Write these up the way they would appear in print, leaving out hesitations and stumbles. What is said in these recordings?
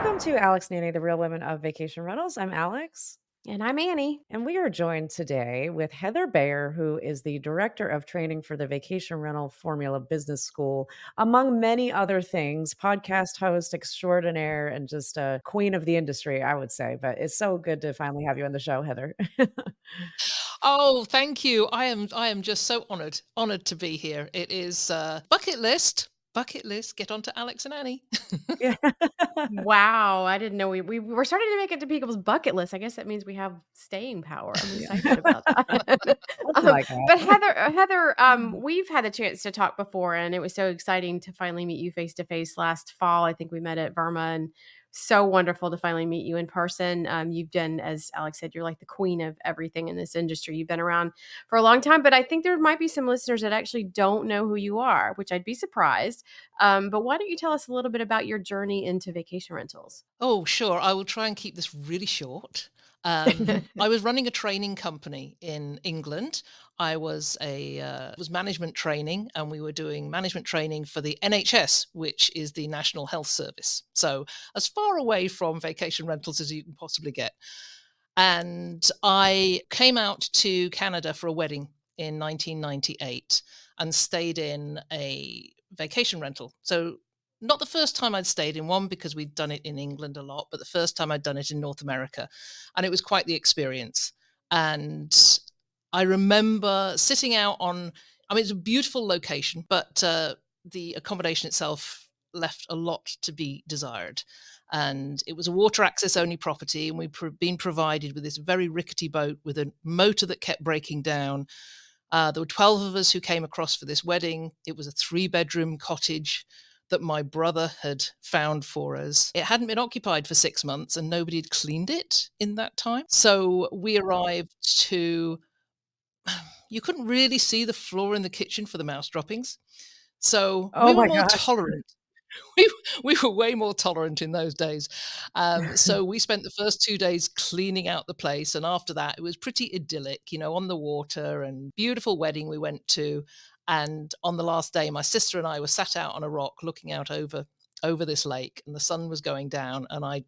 Welcome to Alex Nanny, the Real Women of Vacation Rentals. I'm Alex, And I'm Annie. and we are joined today with Heather Bayer, who is the Director of Training for the Vacation Rental Formula Business School, among many other things, podcast host extraordinaire, and just a queen of the industry, I would say. But it's so good to finally have you on the show, Heather. Oh, thank you. I am just so honored to be here. It is bucket list. Get on to Alex and Annie. Yeah. Wow, I didn't know we were starting to make it to people's bucket list. I guess that means we have staying power. I'm excited about that. Something like But that. Heather, we've had the chance to talk before, and it was so exciting to finally meet you face to face last fall. I think we met at Verma, and so wonderful to finally meet you in person. You've done, as Alex said, you're like the queen of everything in this industry. You've been around for a long time, but I think there might be some listeners that actually don't know who you are, which I'd be surprised. But why don't you tell us a little bit about your journey into vacation rentals? Oh, sure. I will try and keep this really short. I was running a training company in England. I was management training, and we were doing management training for the NHS, which is the National Health Service. So as far away from vacation rentals as you can possibly get. And I came out to Canada for a wedding in 1998 and stayed in a vacation rental. So not the first time I'd stayed in one because we'd done it in England a lot, but the first time I'd done it in North America. And it was quite the experience. And I remember sitting out it's a beautiful location, but the accommodation itself left a lot to be desired. And it was a water access only property, and been provided with this very rickety boat with a motor that kept breaking down. There were 12 of us who came across for this wedding. It was a 3-bedroom cottage that my brother had found for us. It hadn't been occupied for 6 months, and nobody had cleaned it in that time. So we arrived to, you couldn't really see the floor in the kitchen for the mouse droppings. So Oh we were my more gosh. tolerant. We were way more tolerant in those days. So we spent the first 2 days cleaning out the place, and after that, it was pretty idyllic, on the water, and beautiful wedding we went to. And on the last day, my sister and I were sat out on a rock looking out over this lake, and the sun was going down, and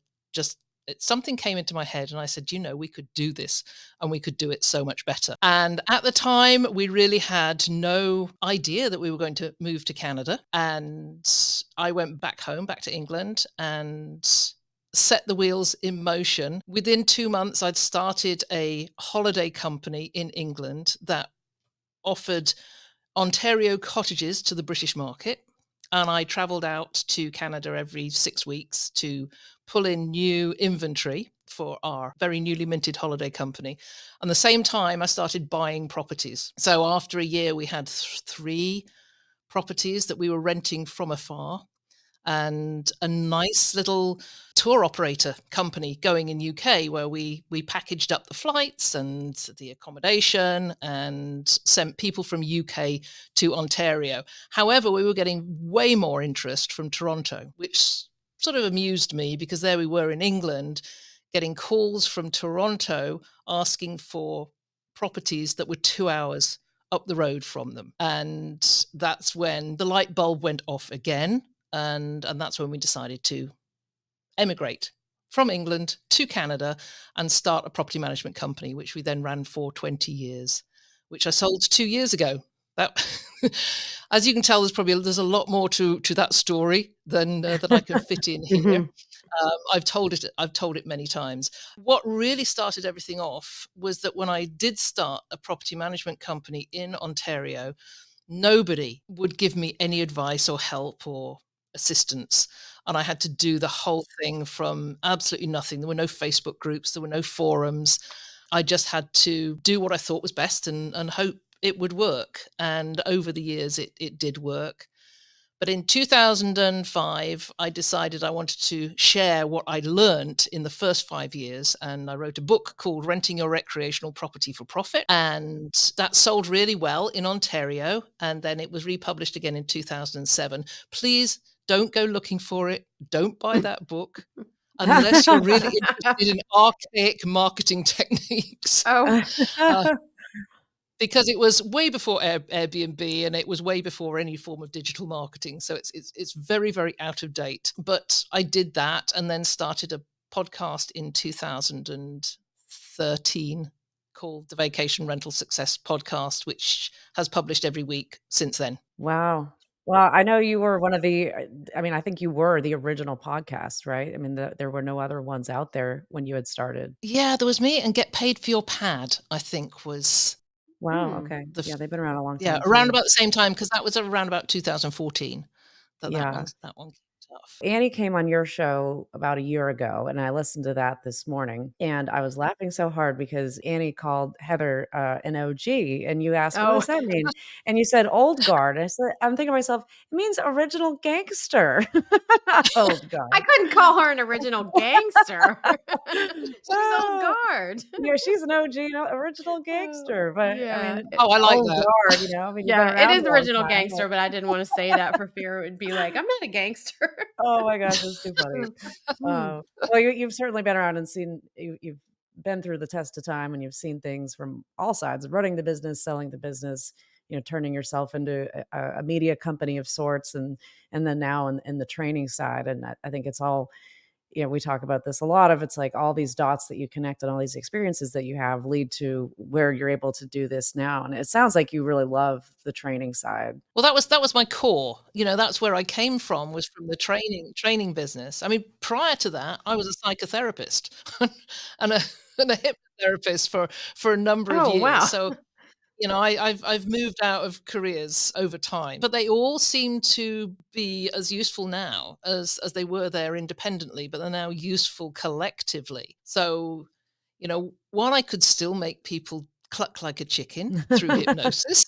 something came into my head, and I said, we could do this, and we could do it so much better. And at the time, we really had no idea that we were going to move to Canada. And I went back home, back to England, and set the wheels in motion. Within 2 months, I'd started a holiday company in England that offered Ontario cottages to the British market. And I traveled out to Canada every 6 weeks to pull in new inventory for our very newly minted holiday company. And the same time, I started buying properties. So after a year, we had 3 properties that we were renting from afar, and a nice little tour operator company going in UK, where we packaged up the flights and the accommodation and sent people from UK to Ontario. However, we were getting way more interest from Toronto, which sort of amused me, because there we were in England getting calls from Toronto asking for properties that were 2 hours up the road from them. And that's when the light bulb went off again. And that's when we decided to emigrate from England to Canada and start a property management company, which we then ran for 20 years, which I sold 2 years ago. That, as you can tell, there's a lot more to that story than I can fit in here. I've told it many times. What really started everything off was that when I did start a property management company in Ontario, nobody would give me any advice or help or assistance. And I had to do the whole thing from absolutely nothing. There were no Facebook groups, there were no forums. I just had to do what I thought was best and hope it would work. And over the years, it did work. But in 2005, I decided I wanted to share what I'd learned in the first 5 years. And I wrote a book called Renting Your Recreational Property for Profit. And that sold really well in Ontario. And then it was republished again in 2007. Please don't go looking for it. Don't buy that book unless you're really interested in archaic marketing techniques. Oh, Uh, because it was way before Airbnb, and it was way before any form of digital marketing. So it's very, very out of date. But I did that and then started a podcast in 2013 called the Vacation Rental Success Podcast, which has published every week since then. Wow. Well, I know you were one of the I mean, I think you were the original podcast, right? I mean, there were no other ones out there when you had started. Yeah, there was me and Get Paid for Your Pad, I think was Wow, Hmm. okay. the Yeah, f they've been around a long yeah, time around too. about the same time, because that was around about 2014 that Yeah. that one kicked off. Annie came on your show about a year ago, and I listened to that this morning, and I was laughing so hard because Annie called Heather, an OG, and you asked, "What Oh, does that mean?" And you said, "Old guard." And I'm thinking to myself, "It means original gangster, not old I guard." couldn't call her an original gangster. She's old Oh, guard. yeah, she's an OG, original Oh, gangster, but, I yeah. mean, Oh, I like old that. guard, I mean, you've been Yeah, it around is a long original time, but gangster, but I didn't wanna say that for fear it would be like, "I'm not a gangster." oh my gosh, that's too funny. Mm. Well, you've certainly been around and you've been through the test of time, and you've seen things from all sides of running the business, selling the business, turning yourself into a media company of sorts, and then now in the training side. And I think it's all, we talk about this a lot of, it's like all these dots that you connect and all these experiences that you have lead to where you're able to do this now. And it sounds like you really love the training side. Well, that was my core. That's where I came from, was from the training business. I mean, prior to that, I was a psychotherapist and a and a hypnotherapist for a number of Oh, years. wow. So, I've moved out of careers over time, but they all seem to be as useful now as they were there independently, but they're now useful collectively. So, while I could still make people cluck like a chicken through hypnosis,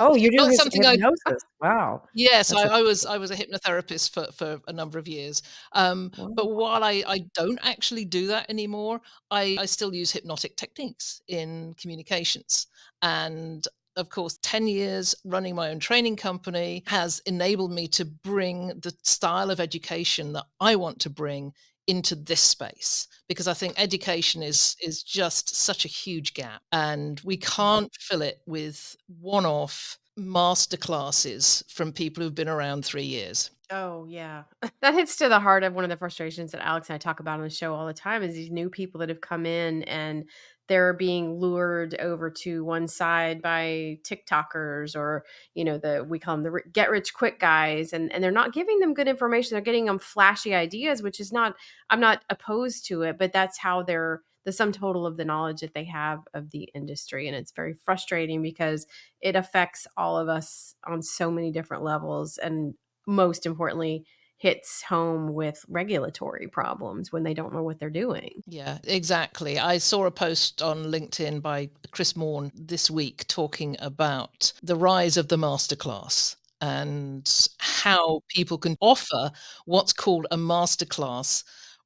Oh, you do not his something I hypnosis. Wow. yes, That's interesting. I was a hypnotherapist for a number of years. But Wow. while I don't actually do that anymore, I still use hypnotic techniques in communications. And of course, 10 years running my own training company has enabled me to bring the style of education that I want to bring into this space, because I think education is just such a huge gap, and we can't fill it with one-off master classes from people who've been around 3 years. Oh, yeah. That hits to the heart of one of the frustrations that Alex and I talk about on the show all the time is these new people that have come in and they're being lured over to one side by TikTokers or, we call them the get rich quick guys. And they're not giving them good information. They're getting them flashy ideas, which is not, I'm not opposed to it, but that's how they're the sum total of the knowledge that they have of the industry. And it's very frustrating because it affects all of us on so many different levels. And most importantly, hits home with regulatory problems when they don't know what they're doing. Yeah, exactly. I saw a post on LinkedIn by Chris Morn this week talking about the rise of the masterclass and how people can offer what's called a masterclass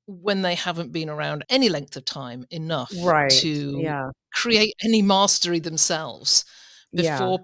when they haven't been around any length of time enough Right. to Yeah. create any mastery themselves Yeah.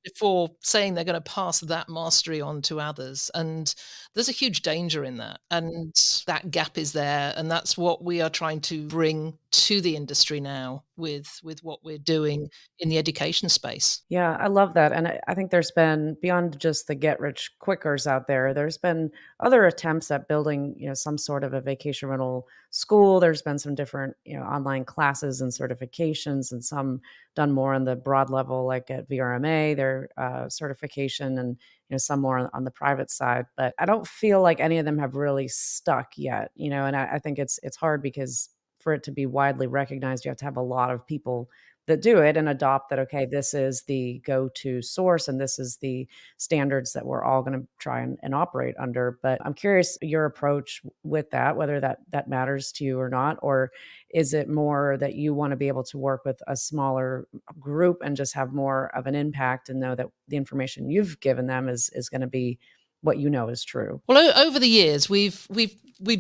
before saying they're going to pass that mastery on to others. And there's a huge danger in that, and that gap is there, and that's what we are trying to bring to the industry now with what we're doing in the education space. Yeah, I love that, and I think there's been beyond just the get rich quickers out there, there's been other attempts at building, some sort of a vacation rental school. There's been some different, online classes and certifications, and some done more on the broad level, like at VRMA, their certification, and some more on the private side. But I don't feel like any of them have really stuck yet, and I think it's hard because for it to be widely recognized, you have to have a lot of people that do it and adopt that, okay, this is the go-to source and this is the standards that we're all going to try and operate under. But I'm curious your approach with that, whether that matters to you or not, or is it more that you want to be able to work with a smaller group and just have more of an impact and know that the information you've given them is going to be what you know is true? Well, over the years, we've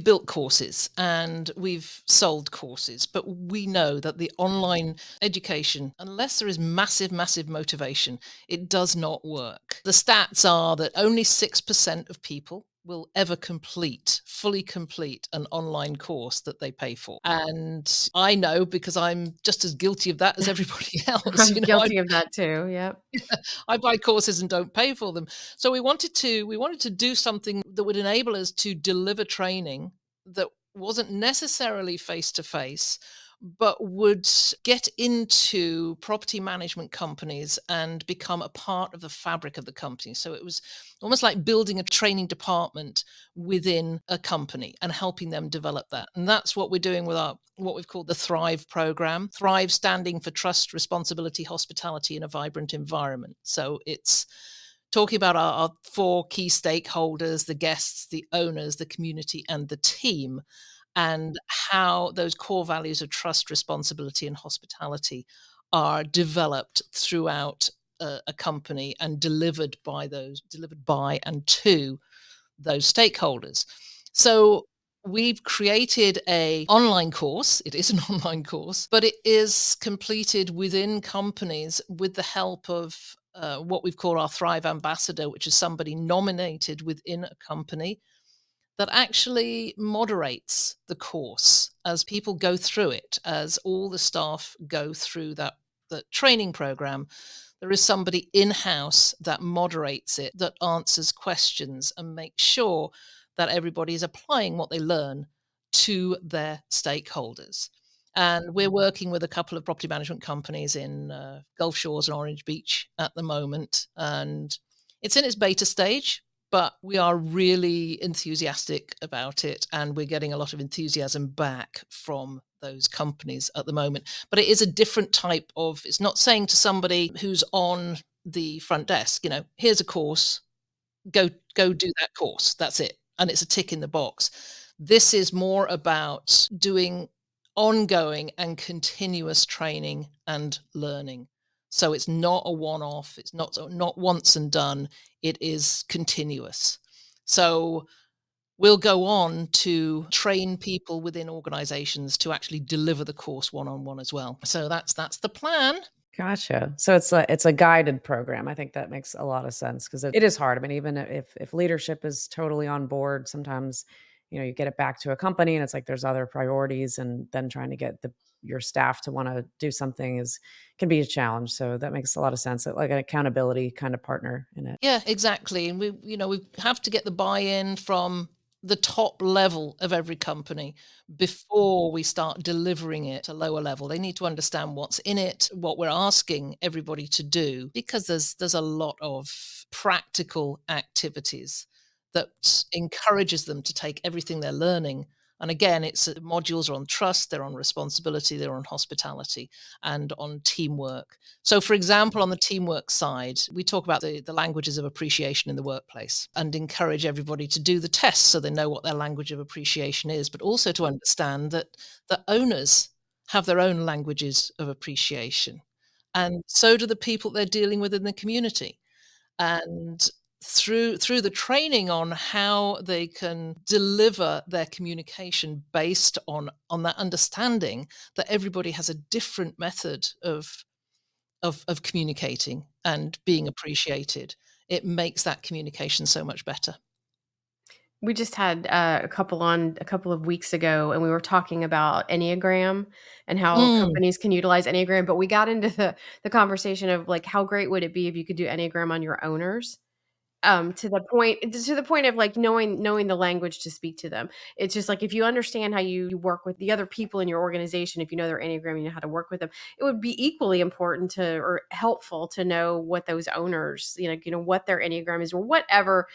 built courses and we've sold courses, but we know that the online education, unless there is massive motivation, it does not work. The stats are that only 6% of people will ever fully complete an online course that they pay for. And I know because I'm just as guilty of that as everybody else. I'm guilty of that too. Yep. I buy courses and don't pay for them. So we wanted to do something that would enable us to deliver training that wasn't necessarily face to face, but would get into property management companies and become a part of the fabric of the company. So it was almost like building a training department within a company and helping them develop that. And that's what we're doing with our what we've called the Thrive program. Thrive standing for trust, responsibility, hospitality in a vibrant environment. So it's talking about our four key stakeholders, the guests, the owners, the community, and the team, and how those core values of trust, responsibility, and hospitality are developed throughout a company and delivered by and to those stakeholders. So we've created a online course. It is an online course, but it is completed within companies with the help of what we've called our Thrive Ambassador, which is somebody nominated within a company that actually moderates the course as people go through it, as all the staff go through the training program. There is somebody in house that moderates it, that answers questions and makes sure that everybody is applying what they learn to their stakeholders. And we're working with a couple of property management companies in Gulf Shores and Orange Beach at the moment. And it's in its beta stage, but we are really enthusiastic about it, and we're getting a lot of enthusiasm back from those companies at the moment. But it is a different type of, it's not saying to somebody who's on the front desk, here's a course, go do that course. That's it. And it's a tick in the box. This is more about doing ongoing and continuous training and learning. So it's not a one-off, it's not once and done, it is continuous. So we'll go on to train people within organizations to actually deliver the course one-on-one as well. So that's the plan. Gotcha. So it's a guided program. I think that makes a lot of sense because it is hard. I mean, even if leadership is totally on board, sometimes, you get it back to a company and it's like there's other priorities, and then trying to get your staff to want to do something can be a challenge. So that makes a lot of sense. Like an accountability kind of partner in it. Yeah, exactly. And we have to get the buy-in from the top level of every company before we start delivering it to lower level. They need to understand what's in it, what we're asking everybody to do, because there's a lot of practical activities that encourages them to take everything they're learning. And again, it's modules are on trust, they're on responsibility, they're on hospitality, and on teamwork. So, for example, on the teamwork side, we talk about the languages of appreciation in the workplace and encourage everybody to do the tests so they know what their language of appreciation is, but also to understand that the owners have their own languages of appreciation. And so do the people they're dealing with in the community. And through the training on how they can deliver their communication based on that understanding that everybody has a different method of communicating and being appreciated, it makes that communication so much better. We just had a couple on a couple of weeks ago, and we were talking about Enneagram and how Mm. companies can utilize Enneagram. But we got into the conversation of like, how great would it be if you could do Enneagram on your owners? To the point of, like, knowing the language to speak to them. It's just, like, if you understand how you work with the other people in your organization, if you know their Enneagram, you know how to work with them, it would be equally important to or helpful to know what those owners, what their Enneagram is or whatever,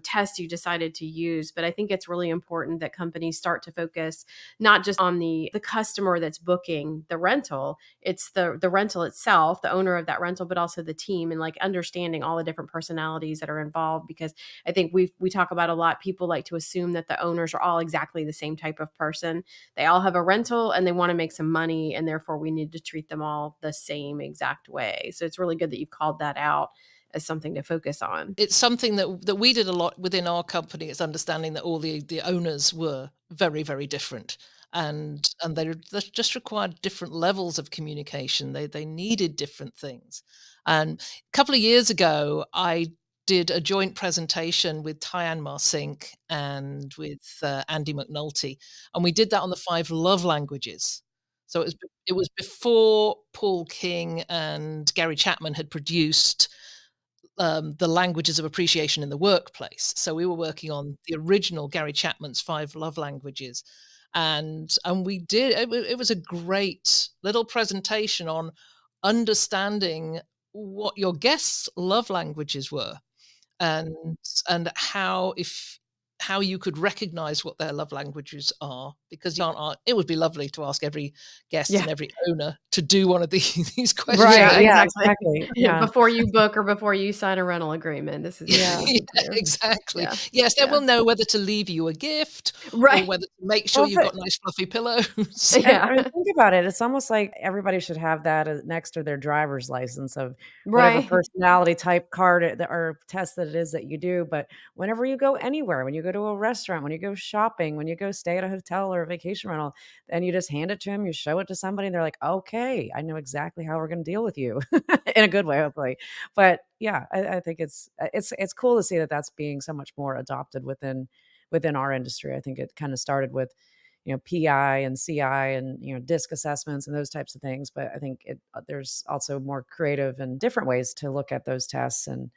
test you decided to use. But I think it's really important that companies start to focus not just on the customer that's booking the rental, it's the rental itself, the owner of that rental, but also the team, and like understanding all the different personalities that are involved. Because I think we talk about a lot, people like to assume that the owners are all exactly the same type of person. They all have a rental and they want to make some money, and therefore we need to treat them all the same exact way. So it's really good that you've called that out as something to focus on. It's something that we did a lot within our company. It's understanding that all the owners were very, very different, and they just required different levels of communication. They needed different things. And a couple of years ago, I did a joint presentation with Tyann Marsink and with Andy McNulty, and we did that on the 5 love languages. So it was before Paul King and Gary Chapman had produced the languages of appreciation in the workplace. So we were working on the original Gary Chapman's 5 love languages, and we did. It was a great little presentation on understanding what your guests' love languages were, and how you could recognize what their love languages are, because you aren't, it would be lovely to ask every guest Yeah. and every owner to do one of these Right, Yeah, questionnaires. yeah, exactly. exactly, yeah, Before you book or before you sign a rental agreement, this is what you yeah. need Yeah, to do. exactly. Yeah. Yes, then Yeah. we'll know whether to leave you a gift or Right. whether to make sure Well, you've but got nice fluffy pillows. and Yeah. I mean, think about it, it's almost like everybody should have that next to their driver's license of whatever Right. personality type card or test that it is that you do, but whenever you go anywhere, when you go to a restaurant, when you go shopping, when you go stay at a hotel or a vacation rental, and you just hand it to them, you show it to somebody, and they're like, "Okay, I know exactly how we're gonna deal with you," in a good way, hopefully. But, yeah, I think it's cool to see that that's being so much more adopted within our industry. I think it kinda started with PI and CI and, DISC assessments and those types of things. But I think there's also more creative and different ways to look at those tests. And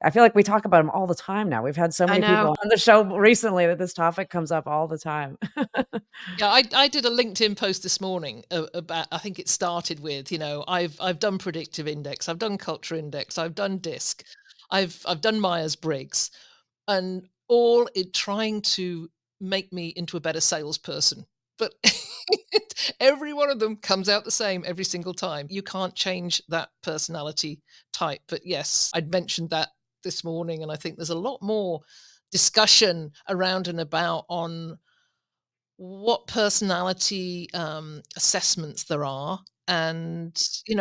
I feel like we talk about them all the time now. We've had so I many people know. on the show recently that this topic comes up all the time. Yeah, I did a LinkedIn post this morning about, I think it started with, I've done predictive index, I've done culture index, I've done DISC, I've done Myers-Briggs, and all it trying to make me into a better salesperson. But every one of them comes out the same every single time. You can't change that personality type. But yes, I'd mentioned that this morning, and I think there's a lot more discussion around and about on what personality assessments there are, and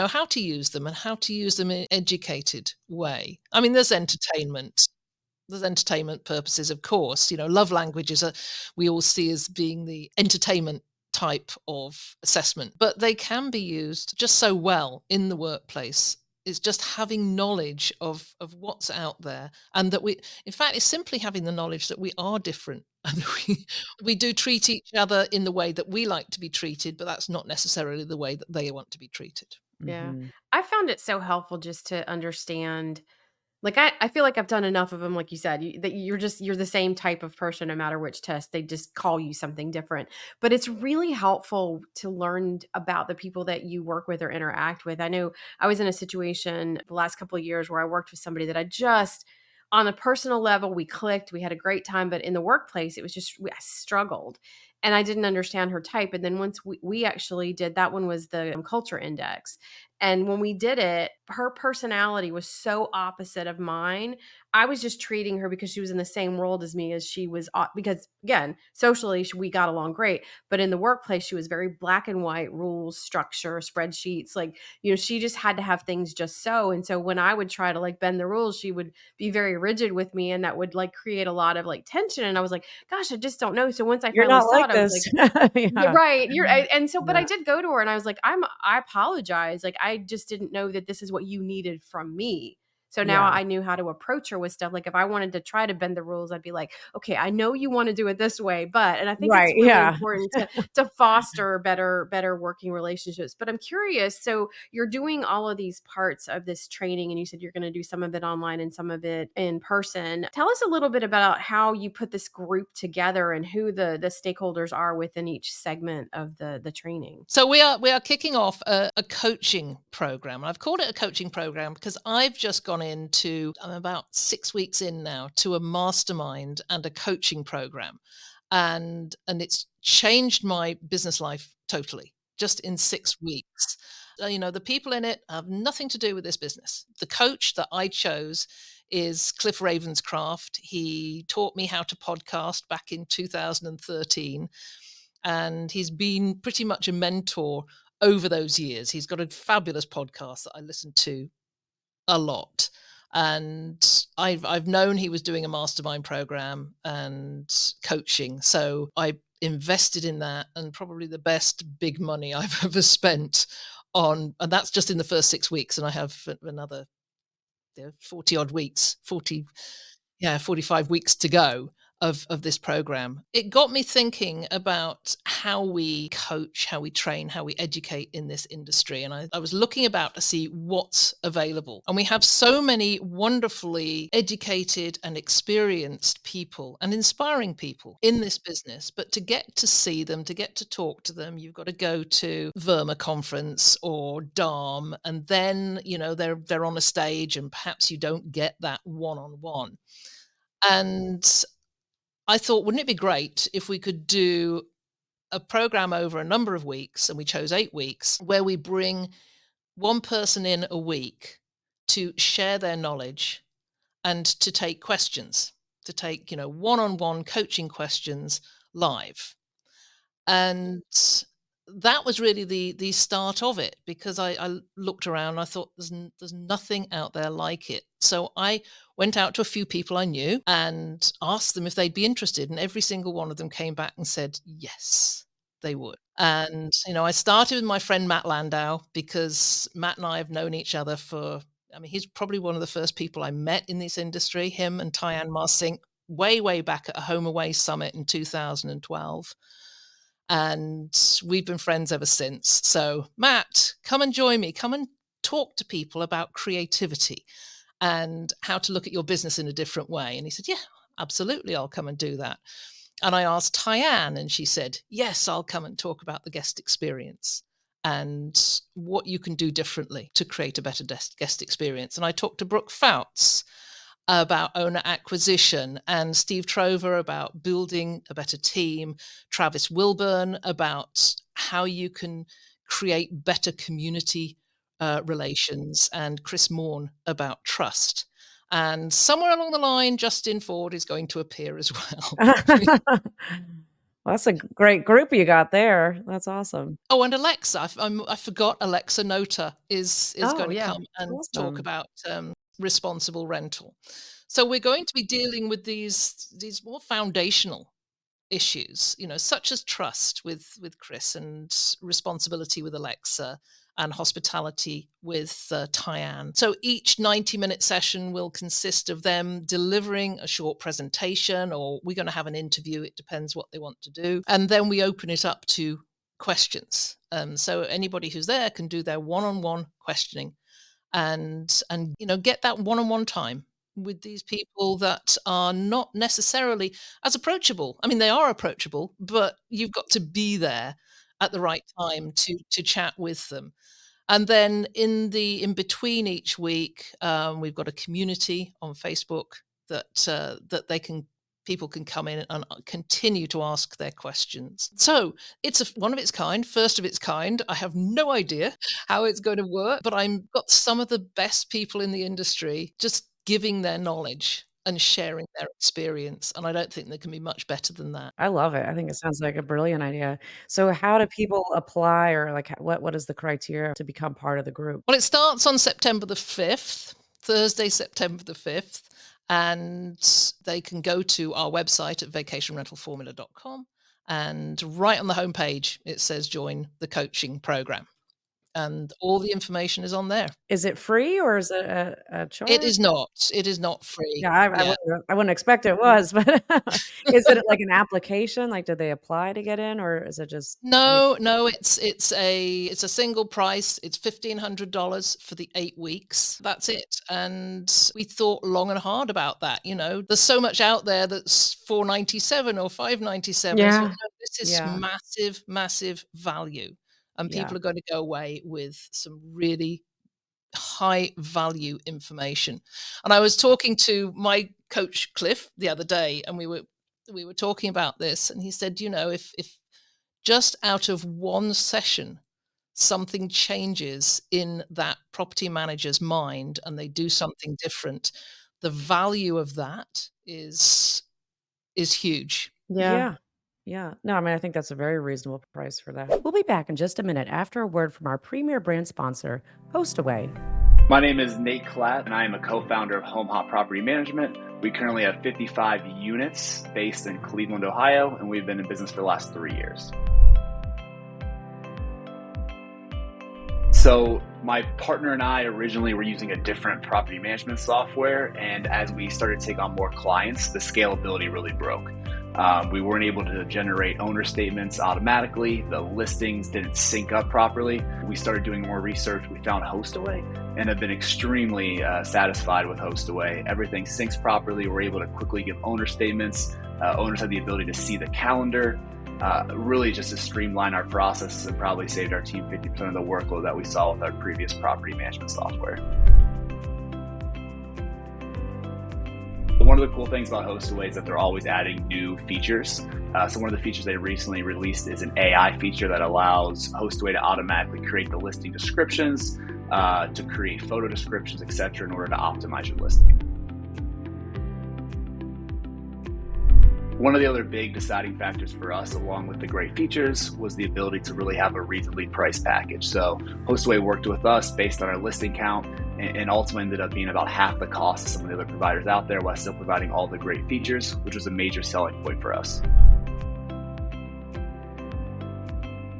how to use them, and how to use them in an educated way. I mean, there's entertainment purposes, of course. Love languages are, we all see as being the entertainment type of assessment, but they can be used just so well in the workplace. It's just having knowledge of what's out there, and that in fact, it's simply having the knowledge that we are different, and that we do treat each other in the way that we like to be treated, but that's not necessarily the way that they want to be treated. Yeah. Mhm. I found it so helpful just to understand. Like, I feel like I've done enough of them, like you said, that you're the same type of person no matter which test, they just call you something different. But it's really helpful to learn about the people that you work with or interact with. I know I was in a situation the last couple of years where I worked with somebody that I just on a personal level, we clicked, we had a great time, but in the workplace, it was just I struggled. And I didn't understand her type. And then once we actually did that one was the culture index. And when we did it, her personality was so opposite of mine. I was just treating her because she was in the same world as me as she was, because again, socially, we got along great. But in the workplace, she was very black and white rules, structure, spreadsheets. Like, she just had to have things just so. And so when I would try to like bend the rules, she would be very rigid with me. And that would like create a lot of like tension. And I was like, gosh, I just don't know. So once I You're finally not saw like it, I was this. like, yeah, Yeah. right. And so, but I Yeah. did go to her and I was like, I apologize. Like, I just didn't know that this is what you needed from me. So now Yeah. I knew how to approach her with stuff. Like, if I wanted to try to bend the rules, I'd be like, okay, I know you want to do it this way, and I think it's Right, really yeah. important to foster better working relationships. But I'm curious. So you're doing all of these parts of this training, and you said you're going to do some of it online and some of it in person. Tell us a little bit about how you put this group together and who the stakeholders are within each segment of the training. So we are kicking off a coaching program. I've called it a coaching program because I've just gone into, I'm about 6 weeks in now, to a mastermind and a coaching program, and it's changed my business life totally just in 6 weeks. The people in it have nothing to do with this business. The coach that I chose is Cliff Ravenscraft. He taught me how to podcast back in 2013, and he's been pretty much a mentor over those years. He's got a fabulous podcast that I listen to a lot. And I've known he was doing a mastermind program and coaching. So I invested in that, and probably the best big money I've ever spent on, and that's just in the first 6 weeks. And I have another there are 40 odd weeks, 45 weeks to go of this program. It got me thinking about how we coach, how we train, how we educate in this industry. And I was looking about to see what's available. And we have so many wonderfully educated and experienced people and inspiring people in this business. But to get to see them, to get to talk to them, you've got to go to Verma conference or DARM, and then, they're on a stage and perhaps you don't get that one-on-one. And I thought, wouldn't it be great if we could do a program over a number of weeks, and we chose 8 weeks, where we bring one person in a week to share their knowledge and to take questions, to take, one-on-one coaching questions live. And that was really the start of it, because I looked around and I thought there's nothing out there like it. So I went out to a few people I knew and asked them if they'd be interested, and every single one of them came back and said yes, they would. And I started with my friend Matt Landau, because Matt and I have known each other he's probably one of the first people I met in this industry, him and Tyann Marsink, way back at a HostAway summit in 2012. And we've been friends ever since. So, Matt, come and join me. Come and talk to people about creativity and how to look at your business in a different way. And he said, yeah, absolutely, I'll come and do that. And I asked Tyann, and she said, yes, I'll come and talk about the guest experience and what you can do differently to create a better guest experience. And I talked to Brooke Fouts about owner acquisition, and Steve Trover about building a better team, Travis Wilburn about how you can create better community relations, and Chris Morn about trust. And somewhere along the line, Justin Ford is going to appear as well. Well, that's a great group you got there. That's awesome. Oh, and Alexa, I forgot Alexa Nota is Oh, going to yeah. come and talk Awesome. about responsible rental. So we're going to be dealing with these more foundational issues, such as trust with Chris, and responsibility with Alexa, and hospitality with Tyann. So each 90-minute session will consist of them delivering a short presentation, or we're going to have an interview. It depends what they want to do. And then we open it up to questions. So anybody who's there can do their one-on-one questioning and get that one-on-one time with these people that are not necessarily as approachable. I mean, they are approachable, but you've got to be there at the right time to chat with them. And then in between each week, we've got a community on Facebook that people can come in and continue to ask their questions. So it's one of its kind, first of its kind. I have no idea how it's going to work, but I've got some of the best people in the industry just giving their knowledge and sharing their experience. And I don't think there can be much better than that. I love it. I think it sounds like a brilliant idea. So how do people apply, or like what is the criteria to become part of the group? Well, it starts on September the 5th, Thursday, September the 5th. And they can go to our website at vacationrentalformula.com. And right on the homepage, it says join the coaching program. And all the information is on there. Is it free, or is it a charge? It is not. It is not free. Yeah, Yeah. I wouldn't expect it was, but is it like an application? Like, did they apply to get in, or is it just No, it's a single price. It's $1,500 for the 8 weeks. That's it. And we thought long and hard about that. There's so much out there that's $497 or $597. Yeah. No, this is Yeah. massive, massive value, and Yeah. people are going to go away with some really high value information. And I was talking to my coach Cliff the other day, and we were talking about this, and he said, if just out of one session something changes in that property manager's mind and they do something different, the value of that is huge. Yeah. Yeah. Yeah. No, I mean, I think that's a very reasonable price for that. We'll be back in just a minute after a word from our premier brand sponsor, HostAway. My name is Nate Klatt, and I am a co-founder of Home Hop Property Management. We currently have 55 units based in Cleveland, Ohio, and we've been in business for the last 3 years. So my partner and I originally were using a different property management software, and as we started to take on more clients, the scalability really broke. We weren't able to generate owner statements automatically. The listings didn't sync up properly. We started doing more research. We found HostAway and have been extremely satisfied with HostAway. Everything syncs properly. We're able to quickly give owner statements. Owners have the ability to see the calendar. Really just to streamline our processes and probably saved our team 50% of the workload that we saw with our previous property management software. One of the cool things about HostAway is that they're always adding new features. So one of the features they recently released is an AI feature that allows HostAway to automatically create the listing descriptions, to create photo descriptions, etc., in order to optimize your listing. One of the other big deciding factors for us, along with the great features, was the ability to really have a reasonably priced package. So HostAway worked with us based on our listing count and ultimately ended up being about half the cost of some of the other providers out there while still providing all the great features, which was a major selling point for us.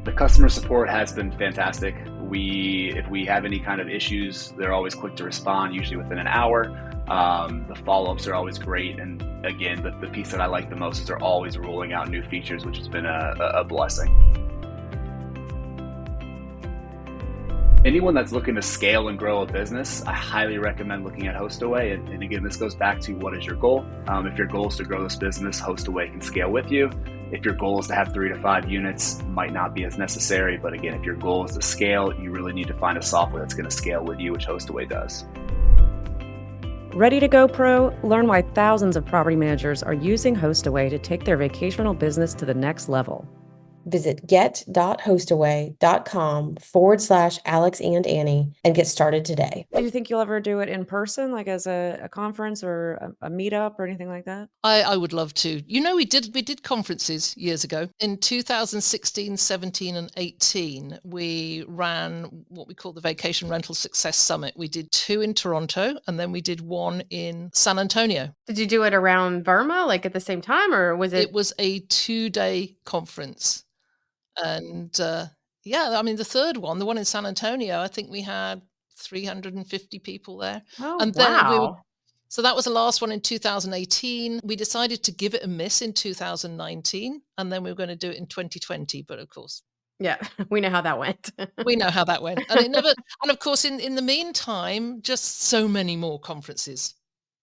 The customer support has been fantastic. If we have any kind of issues, they're always quick to respond, usually within an hour. The follow-ups are always great. And again, the piece that I like the most is they're always rolling out new features, which has been a blessing. Anyone that's looking to scale and grow a business, I highly recommend looking at HostAway. And again, this goes back to what is your goal? If your goal is to grow this business, HostAway can scale with you. If your goal is to have 3 to 5 units, might not be as necessary. But again, if your goal is to scale, you really need to find a software that's going to scale with you, which HostAway does. Ready to go pro? Learn why thousands of property managers are using HostAway to take their vacation rental business to the next level. Visit get.hostaway.com/Alex and Annie and get started today. Do you think you'll ever do it in person, like as a conference or a meetup or anything like that? I would love to. You know, we did conferences years ago. In 2016, 17, and 18, we ran what we call the Vacation Rental Success Summit. We did 2 in Toronto, and then we did 1 in San Antonio. Did you do it around Burma, like at the same time, or was it? It was a 2-day conference. And yeah, I mean, the third one, the one in San Antonio, I think we had 350 people there. Oh, And then wow. so that was the last one in 2018. We decided to give it a miss in 2019, and then we were going to do it in 2020. But of course, Yeah, we know how that went. we know how that went. And it never, and of course, in the meantime, just so many more conferences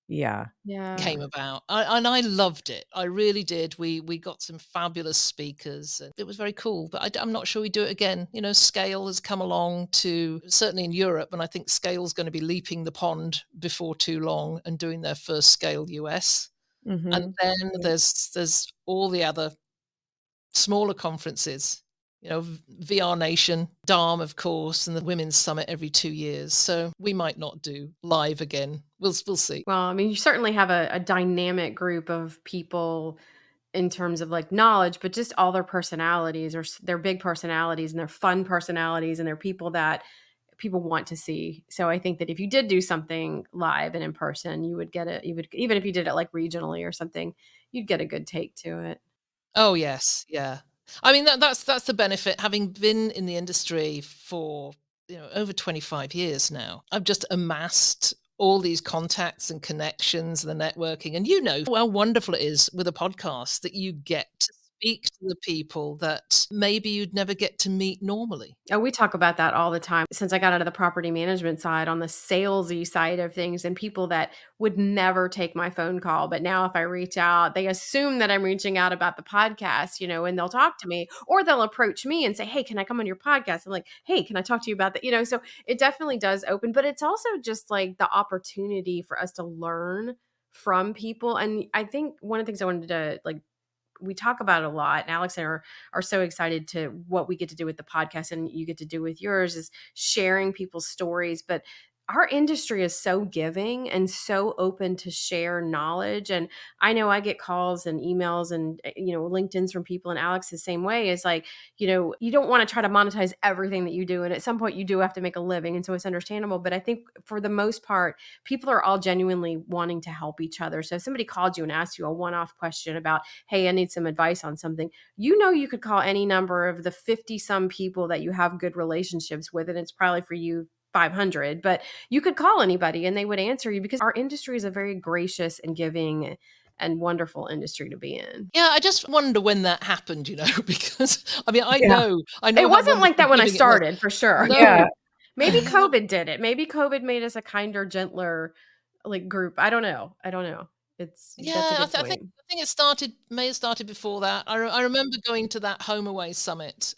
Yeah. Yeah. came about. And I loved it. I really did. We got some fabulous speakers. And it was very cool, but I'm not sure we do it again. You know, scale has come along to, certainly in Europe, and I think scale's going to be leaping the pond before too long and doing their first scale US. And then there's all the other smaller conferences, you know, VR Nation, DARM, of course, and the Women's Summit every 2 years. So we might not do live again. We'll see. Well, I mean, you certainly have a dynamic group of people in terms of like knowledge, but just all their personalities or their big personalities and their fun personalities and they're people that people want to see. So I think that if you did do something live and in person, you would get it. You would, even if you did it like regionally or something, you'd get a good take to it. Oh, yes. Yeah. I mean, that's the benefit, having been in the industry for, you know, over 25 years now. I've just amassed all these contacts and connections, the networking, and you know how wonderful it is with a podcast that you get to speak to the people that maybe you'd never get to meet normally. Oh, we talk about that all the time. Since I got out of the property management side, on the salesy side of things, and people that would never take my phone call. But now if I reach out, they assume that I'm reaching out about the podcast, you know, and they'll talk to me or they'll approach me and say, hey, can I come on your podcast? I'm like, hey, can I talk to you about that? You know, so it definitely does open, but it's also just like the opportunity for us to learn from people. And I think one of the things I wanted to like, we talk about it a lot, and Alex and I are so excited to what we get to do with the podcast and you get to do with yours is sharing people's stories. But our industry is so giving and so open to share knowledge. And I know I get calls and emails and, LinkedIn's from people, and Alex the same way. Is like, you don't want to try to monetize everything that you do. And at some point you do have to make a living. And so it's understandable. But I think for the most part, people are all genuinely wanting to help each other. So if somebody called you and asked you a one-off question about, hey, I need some advice on something, you could call any number of the 50 some people that you have good relationships with. And it's probably for you 500, but you could call anybody and they would answer you, because our industry is a very gracious and giving and wonderful industry to be in. Yeah, I just wonder when that happened, because I mean, I Yeah. know, I It know how wasn't like wonderful that when I giving it was. started, for sure. No, Yeah. Maybe COVID did it. Maybe COVID made us a kinder, gentler, like, group. I don't know. That's a yeah, good I point. think it may have started before that. I remember going to that HomeAway summit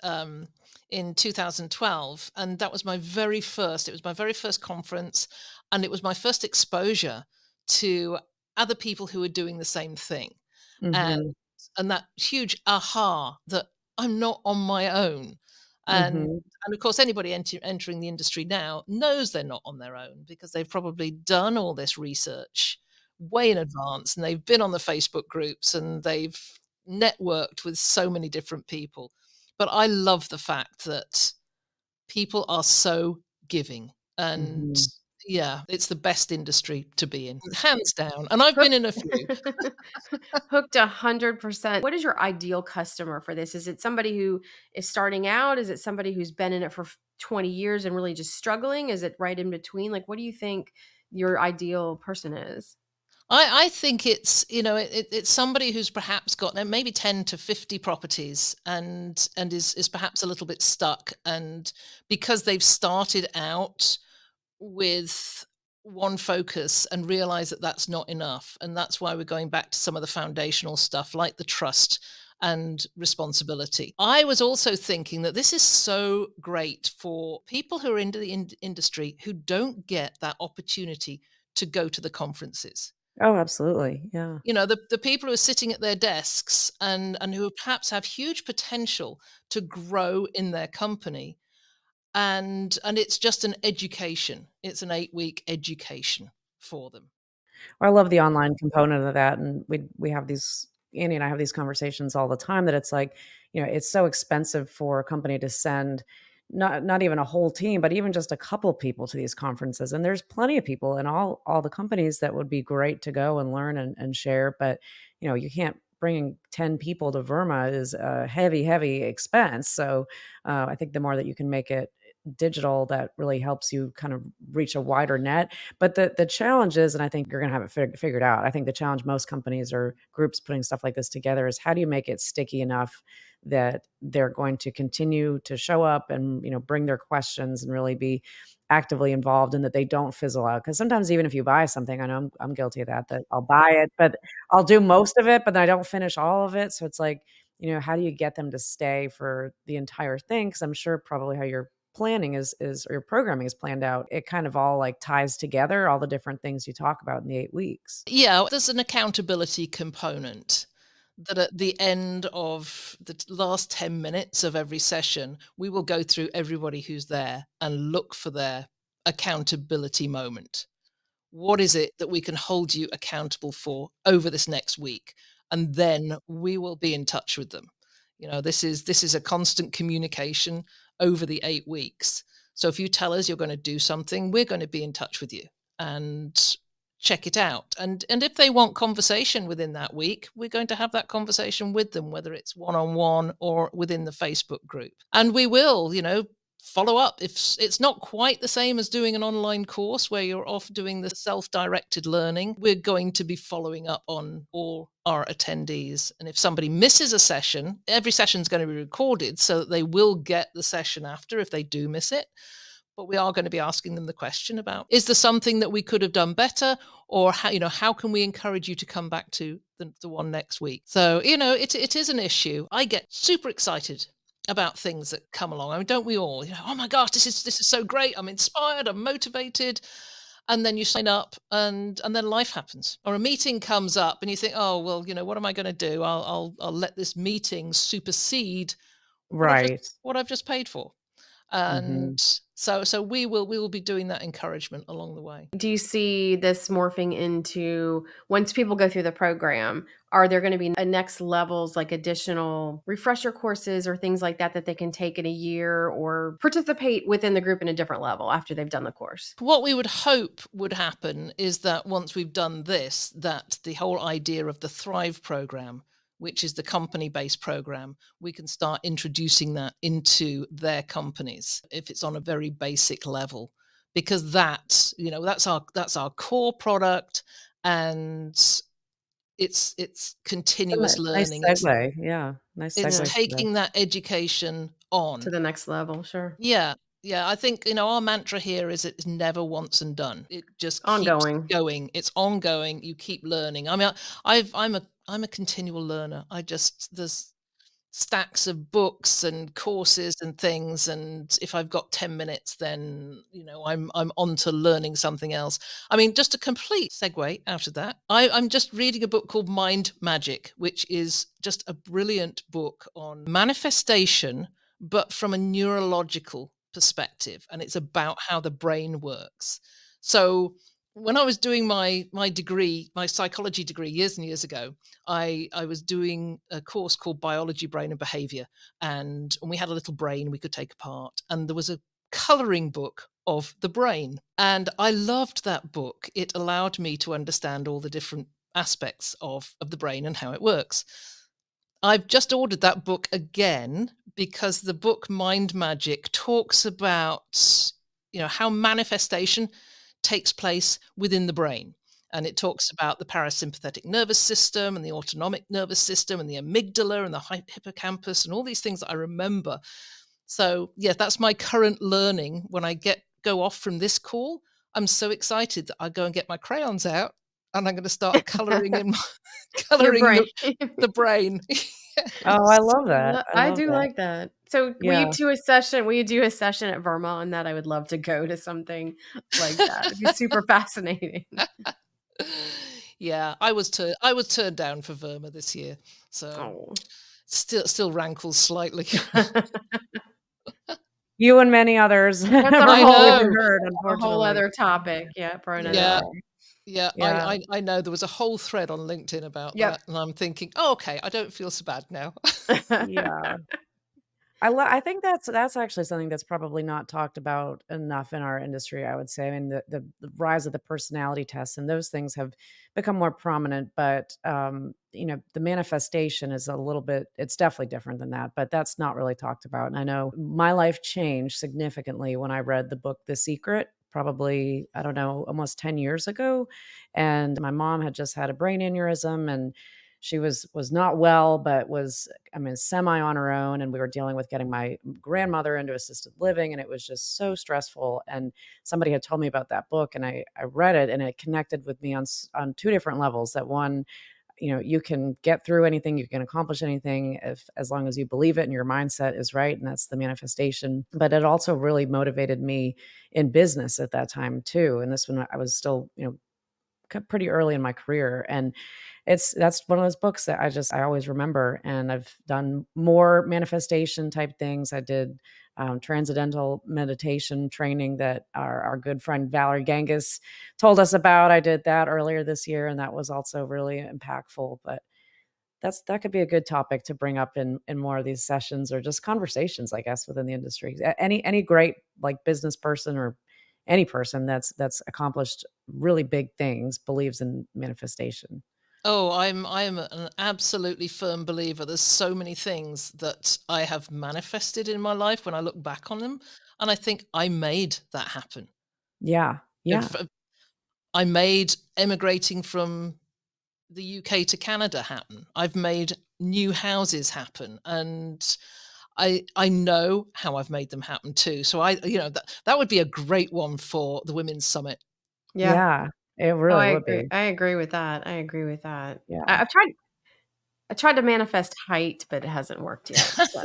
in 2012, and that was my very first. It was my very first conference, and it was my first exposure to other people who were doing the same thing, and Mhm. that huge aha that I'm not on my own. And Mhm. and of course, anybody entering the industry now knows they're not on their own, because they've probably done all this research way in advance, and they've been on the Facebook groups, and they've networked with so many different people. But I love the fact that people are so giving, and Mhm. yeah, it's the best industry to be in, hands down. And I've been Hooked in a few. Hooked 100%. What is your ideal customer for this? Is it somebody who is starting out? Is it somebody who's been in it for 20 years and really just struggling? Is it right in between? Like, what do you think your ideal person is? I think it's, it's somebody who's perhaps got maybe 10 to 50 properties, and is perhaps a little bit stuck, and because they've started out with one focus and realize that that's not enough, and that's why we're going back to some of the foundational stuff like the trust and responsibility. I was also thinking that this is so great for people who are into the industry who don't get that opportunity to go to the conferences. Oh, absolutely. Yeah. The people who are sitting at their desks, and who perhaps have huge potential to grow in their company, and it's just an education. It's an 8-week education for them. I love the online component of that, and we have these Annie and I have these conversations all the time that it's like, it's so expensive for a company to send not even a whole team, but even just a couple people to these conferences. And there's plenty of people in all the companies that would be great to go and learn and share, but you can't bringing 10 people to Verma is a heavy, heavy expense. So I think the more that you can make it digital, that really helps you kind of reach a wider net. But the challenge is, and I think you're gonna have it figured out. I think the challenge most companies or groups putting stuff like this together is, how do you make it sticky enough that they're going to continue to show up and bring their questions and really be actively involved, and that they don't fizzle out. Because sometimes even if you buy something, I know I'm guilty of that I'll buy it, but I'll do most of it, but then I don't finish all of it. So it's like, how do you get them to stay for the entire thing? Because I'm sure probably how you're planning is or your programming is planned out, it kind of all like ties together, all the different things you talk about in the 8 weeks. Yeah, there's an accountability component that at the end of the last 10 minutes of every session, we will go through everybody who's there and look for their accountability moment. What is it that we can hold you accountable for over this next week? And then we will be in touch with them. This is a constant communication over the 8 weeks. So if you tell us you're going to do something, we're going to be in touch with you and check it out. And if they want conversation within that week, we're going to have that conversation with them, whether it's one-on-one or within the Facebook group. And we will, follow up. If it's not quite the same as doing an online course where you're off doing the self-directed learning, we're going to be following up on all our attendees. And if somebody misses a session, every session is going to be recorded so that they will get the session after if they do miss it. But we are going to be asking them the question about, is there something that we could have done better, or how can we encourage you to come back to the one next week? So it is an issue. I get super excited about things that come along. I mean, don't we all? Oh my gosh, this is so great. I'm inspired. I'm motivated. And then you sign up, and then life happens, or a meeting comes up, and you think, oh well, what am I going to do? I'll let this meeting supersede Right. what I've just paid for. And Mhm. so we will be doing that encouragement along the way. Do you see this morphing into, once people go through the program, are there going to be a next levels, like additional refresher courses or things like that that they can take in a year or participate within the group in a different level after they've done the course? What we would hope would happen is that once we've done this, that the whole idea of the Thrive program, which is the company-based program, we can start introducing that into their companies if it's on a very basic level, because that's, that's our core product, and it's continuous Nice learning. segue. Yeah, nice It's Yeah, segue for that. taking that education to on. the next level, sure. Yeah. Yeah, I think, our mantra here is it's never once and done. It just keeps Ongoing. going. It's ongoing. You keep learning. I mean, I'm a continual learner. There's stacks of books and courses and things, and if I've got 10 minutes, then I'm on to learning something else. I mean, just a complete segue out of that, I'm just reading a book called Mind Magic, which is just a brilliant book on manifestation, but from a neurological perspective, and it's about how the brain works. So when I was doing my degree, my psychology degree years and years ago, I was doing a course called Biology, Brain and Behavior, and we had a little brain we could take apart, and there was a coloring book of the brain, and I loved that book. It allowed me to understand all the different aspects of the brain and how it works. I've just ordered that book again because the book Mind Magic talks about, how manifestation takes place within the brain. And it talks about the parasympathetic nervous system and the autonomic nervous system and the amygdala and the hippocampus and all these things that I remember. So, yeah, that's my current learning when I go off from this call. I'm so excited that I go and get my crayons out and I'm going to start coloring in Your coloring brain. the brain. Oh, I Yes. love that. I I love do that. like that. So Yeah. will you do a session at Verma on that? I would love to go to something like that. It'd be super fascinating. Yeah, I was turned down for Verma this year, so Oh. still rankles slightly. You and many others That's a I probably whole know. heard, a whole unfortunately. other topic, yeah, for another Yeah, Yeah, day. yeah, yeah, I know there was a whole thread on LinkedIn about Yep. that, and I'm thinking, "Oh, okay, I don't feel so bad now." yeah. I think that's actually something that's probably not talked about enough in our industry, I would say. I mean, the rise of the personality tests and those things have become more prominent, but, the manifestation is a little bit it's definitely different than that, but that's not really talked about, and I know my life changed significantly when I read the book The Secret, probably, I don't know, almost 10 years ago, and my mom had just had a brain aneurysm, and she was not well, but was, I mean, semi on her own, and we were dealing with getting my grandmother into assisted living, and it was just so stressful. And somebody had told me about that book, and I read it, and it connected with me on two different levels. That one, you can get through anything, you can accomplish anything if as long as you believe it and your mindset is right, and that's the manifestation. But it also really motivated me in business at that time too. And this one I was still, pretty early in my career, and that's one of those books that I always remember, and I've done more manifestation type things. I did, transcendental meditation training that our good friend Valerie Gangus told us about. I did that earlier this year, and that was also really impactful, but that could be a good topic to bring up in more of these sessions or just conversations, I guess, within the industry. Any great, like, business person or any person that's accomplished really big things believes in manifestation. Oh, I'm an absolutely firm believer. There's so many things that I have manifested in my life when I look back on them, and I think I made that happen. Yeah, yeah, If I made emigrating from the UK to Canada happen. I've made new houses happen, and I know how I've made them happen too. So that would be a great one for the Women's Summit. Yeah. yeah. It Oh, really would be. I agree with that. I agree with that. Yeah. I've tried I tried to manifest height, but it hasn't worked yet. So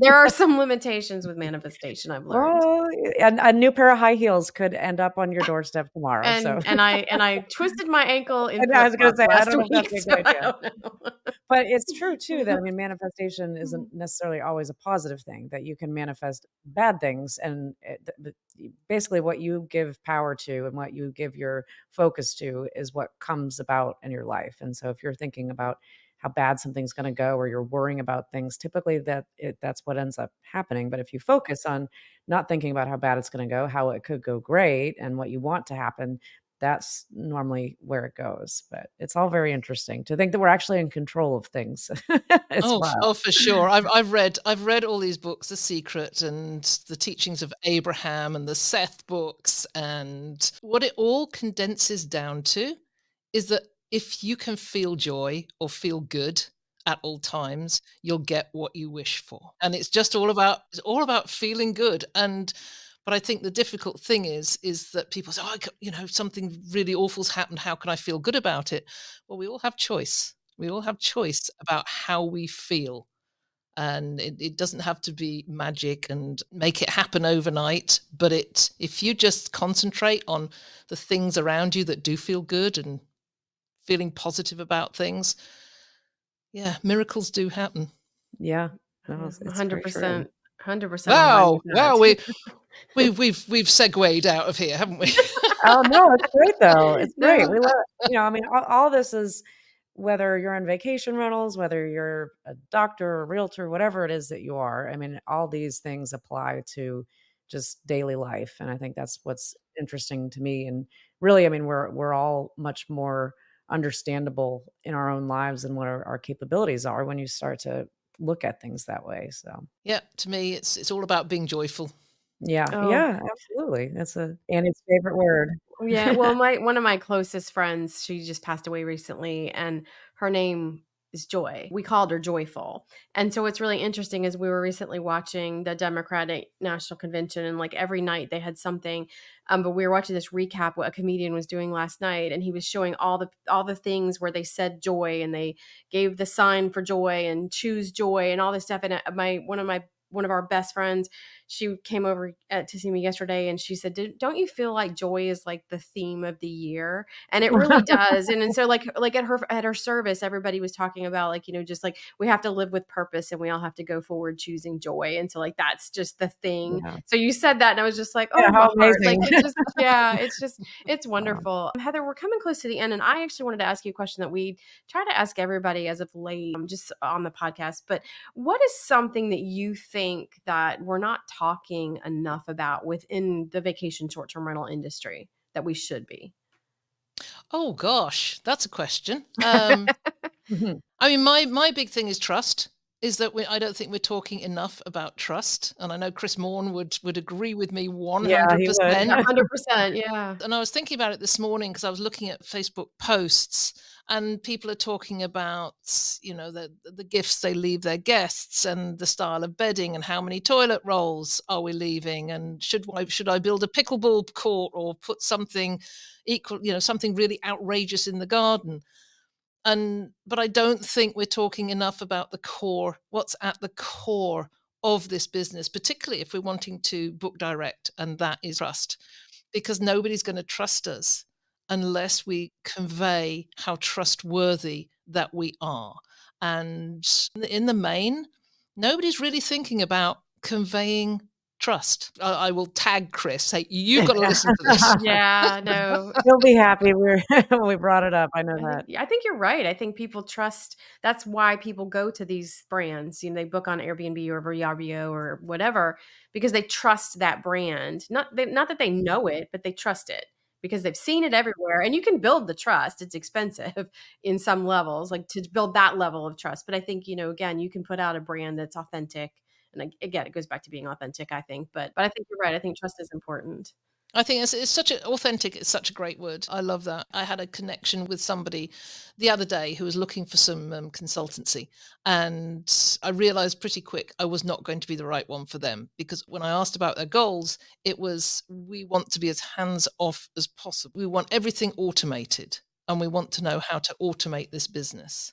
there are some limitations with manifestation I've learned. Well, and a new pair of high heels could end up on your doorstep tomorrow, so And I twisted my ankle in and I was gonna flip-flops say, I last don't know if that's week, a so good I idea. don't know. But it's true too that, I mean, manifestation isn't necessarily always a positive thing, that you can manifest bad things and basically what you give power to and what you give your focus to is what comes about in your life. And so if you're thinking about how bad something's going to go or you're worrying about things, typically that's what ends up happening. But if you focus on not thinking about how bad it's going to go, how it could go great and what you want to happen, that's normally where it goes, but it's all very interesting to think that we're actually in control of things. It's wild. Oh, for sure. I've read all these books, The Secret and the Teachings of Abraham and the Seth books, and what it all condenses down to is that if you can feel joy or feel good at all times, you'll get what you wish for. And it's all about feeling good. And but I think the difficult thing is that people say, "Oh, something really awful's happened. How can I feel good about it?" Well, we all have choice. We all have choice about how we feel. And it doesn't have to be magic and make it happen overnight. But if you just concentrate on the things around you that do feel good and feeling positive about things, yeah, miracles do happen. Yeah. No, Yeah, it's very true. 100%, 100% on board Wow, with wow, that. we've segued out of here, haven't we? Oh, no, it's great though. It's great. No. We love I mean, all this is whether you're on vacation rentals, whether you're a doctor, a realtor, whatever it is that you are. I mean, all these things apply to just daily life, and I think that's what's interesting to me. And really, I mean, we're all much more understandable in our own lives and what our capabilities are when you start to look at things that way. So, Yeah, to me, it's all about being joyful. yeah, Oh, yeah, absolutely. That's Annie's favorite word. yeah, well, my one of my closest friends, she just passed away recently, and her name is Joy. We called her Joyful. And so what's really interesting is we were recently watching the Democratic National Convention, and like every night they had something. But we were watching this recap what a comedian was doing last night, and he was showing all the things where they said joy and they gave the sign for joy and choose joy and all this stuff. And one of our best friends, she came over to see me yesterday, and she said, "Don't you feel like joy is like the theme of the year?" And it really does. And so like at her service, everybody was talking about like, just like we have to live with purpose and we all have to go forward choosing joy. And so like that's just the thing. Yeah. So you said that and I was just like, Yeah, oh my how heart. amazing. Like it's just, yeah, it's Wow. wonderful. Heather, we're coming close to the end, and I actually wanted to ask you a question that we try to ask everybody as of late, just on the podcast. But what is something that you think that we're not talking enough about within the vacation short-term rental industry that we should be? Oh gosh, that's a question. Mhm. I mean, my big thing is trust. Is that I don't think we're talking enough about trust, and I know Chris Morn would agree with me Yeah, he would. 100%. 100%, yeah. And I was thinking about it this morning because I was looking at Facebook posts, and people are talking about, the gifts they leave their guests and the style of bedding and how many toilet rolls are we leaving, and should I build a pickleball court or put something equal, something really outrageous in the garden. But I don't think we're talking enough about the core, what's at the core of this business, particularly if we're wanting to book direct, and that is trust. Because nobody's going to trust us unless we convey how trustworthy that we are. And in the main, nobody's really thinking about conveying trust. I will tag Chris, say, you've got to listen to this. Yeah, no. He'll be happy we brought it up, I know I think that. yeah, I think you're right. I think people trust. That's why people go to these brands. They book on Airbnb or Vrbo or whatever because they trust that brand. Not that they know it, but they trust it because they've seen it everywhere. And you can build the trust. It's expensive in some levels, like to build that level of trust. But I think again, you can put out a brand that's authentic. And again, it goes back to being authentic, I think. But I think you're right. I think trust is important. I think it's such a authentic. It's such a great word. I love that. I had a connection with somebody the other day who was looking for some consultancy, and I realized pretty quick I was not going to be the right one for them, because when I asked about their goals, it was, we want to be as hands off as possible. We want everything automated, and we want to know how to automate this business.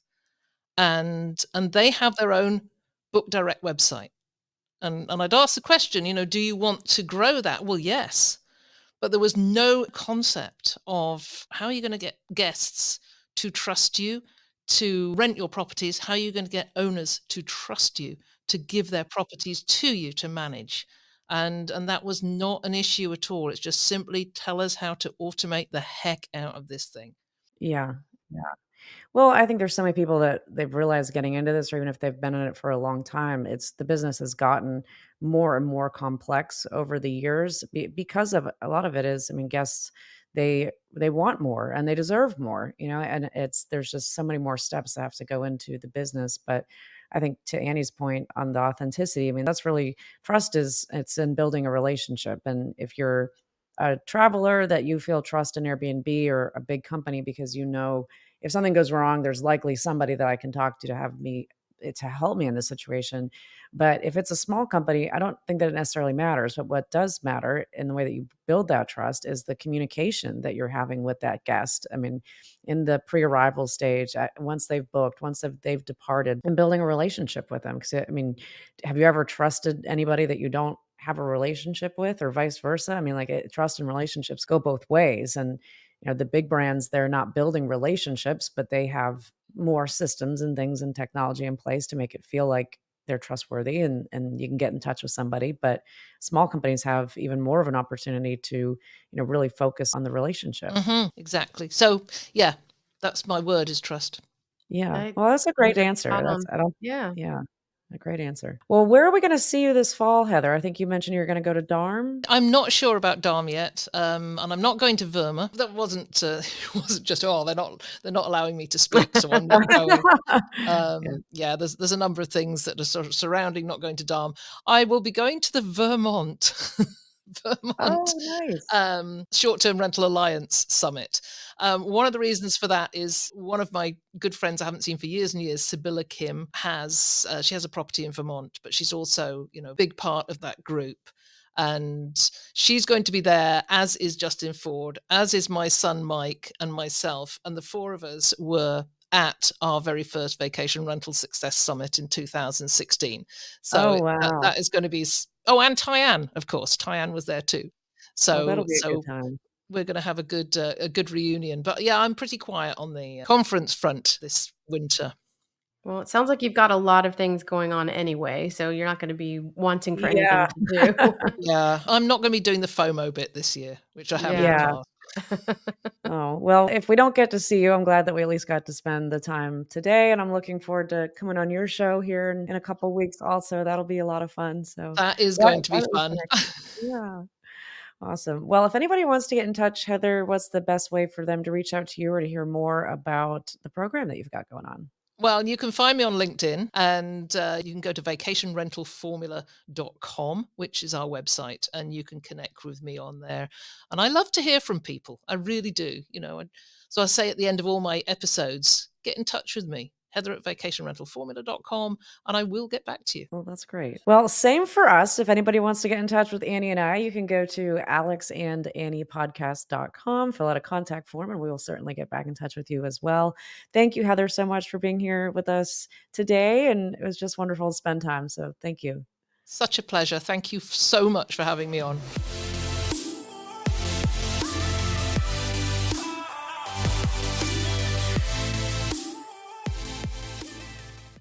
and they have their own Book Direct website. And I'd ask the question, do you want to grow that? Well, yes. But there was no concept of how are you going to get guests to trust you to rent your properties? How are you going to get owners to trust you to give their properties to you to manage? And that was not an issue at all. It's just simply tell us how to automate the heck out of this thing. Yeah. Yeah. Well, I think there's so many people that they've realized getting into this, or even if they've been in it for a long time, it's the business has gotten more and more complex over the years because of a lot of it is, I mean, guests they want more and they deserve more, and there's just so many more steps that have to go into the business. But I think to Annie's point on the authenticity, I mean, that's really trust is it's in building a relationship. And if you're a traveler that you feel trust in Airbnb or a big company because if something goes wrong, there's likely somebody that I can talk to help me in this situation. But if it's a small company, I don't think that it necessarily matters. But what does matter in the way that you build that trust is the communication that you're having with that guest. I mean, in the pre-arrival stage, once they've booked, once they've departed, and building a relationship with them. Because I mean, have you ever trusted anybody that you don't have a relationship with, or vice versa? I mean, trust and relationships go both ways, and the big brands, they're not building relationships, but they have more systems and things and technology in place to make it feel like they're trustworthy and you can get in touch with somebody. But small companies have even more of an opportunity to, really focus on the relationship. Exactly. So, yeah, that's my word is trust. Yeah. I Well, that's a great think that's answer. spot That's on. I don't Yeah. Yeah, a great answer. Well, where are we gonna see you this fall, Heather? I think you mentioned you're gonna go to Darm? I'm not sure about Darm yet, and I'm not going to Verma. That wasn't wasn't just they're not allowing me to speak, so I'm not going. Yeah. Yeah, there's a number of things that are sort of surrounding not going to Darm. I will be going to the Vermont Vermont Oh, nice. Short-Term Rental Alliance Summit. One of the reasons for that is one of my good friends I haven't seen for years and years, Sibylla Kim, she has a property in Vermont, but she's also a big part of that group. And she's going to be there, as is Justin Ford, as is my son Mike and myself. And the four of us were at our very first Vacation Rental Success Summit in 2016. So Oh, wow. that is going to be. Oh, and Tyann, of course. Tyann was there too. Oh, So that'll be a good time. we're going to have a good reunion. But yeah, I'm pretty quiet on the conference front this winter. Well, it sounds like you've got a lot of things going on anyway, so you're not gonna be wanting for Yeah. anything to do. Yeah, I'm not going to be doing the FOMO bit this year, which I have in the Yeah. Yeah. past. Oh, well, if we don't get to see you, I'm glad that we at least got to spend the time today, and I'm looking forward to coming on your show here in a couple weeks also. That'll be a lot of fun. So That is glad going to be glad that we fun. connected. Yeah. Awesome. Well, if anybody wants to get in touch, Heather, what's the best way for them to reach out to you or to hear more about the program that you've got going on? Well, you can find me on LinkedIn, and you can go to vacationrentalformula.com, which is our website, and you can connect with me on there. And I love to hear from people. I really do. So I say at the end of all my episodes, get in touch with me, Heather at vacationrentalformula.com, and I will get back to you. Well, that's great. Well, same for us. If anybody wants to get in touch with Annie and I, you can go to alexandanniepodcast.com, fill out a contact form, and we will certainly get back in touch with you as well. Thank you, Heather, so much for being here with us today. And it was just wonderful to spend time. So thank you. Such a pleasure. Thank you so much for having me on.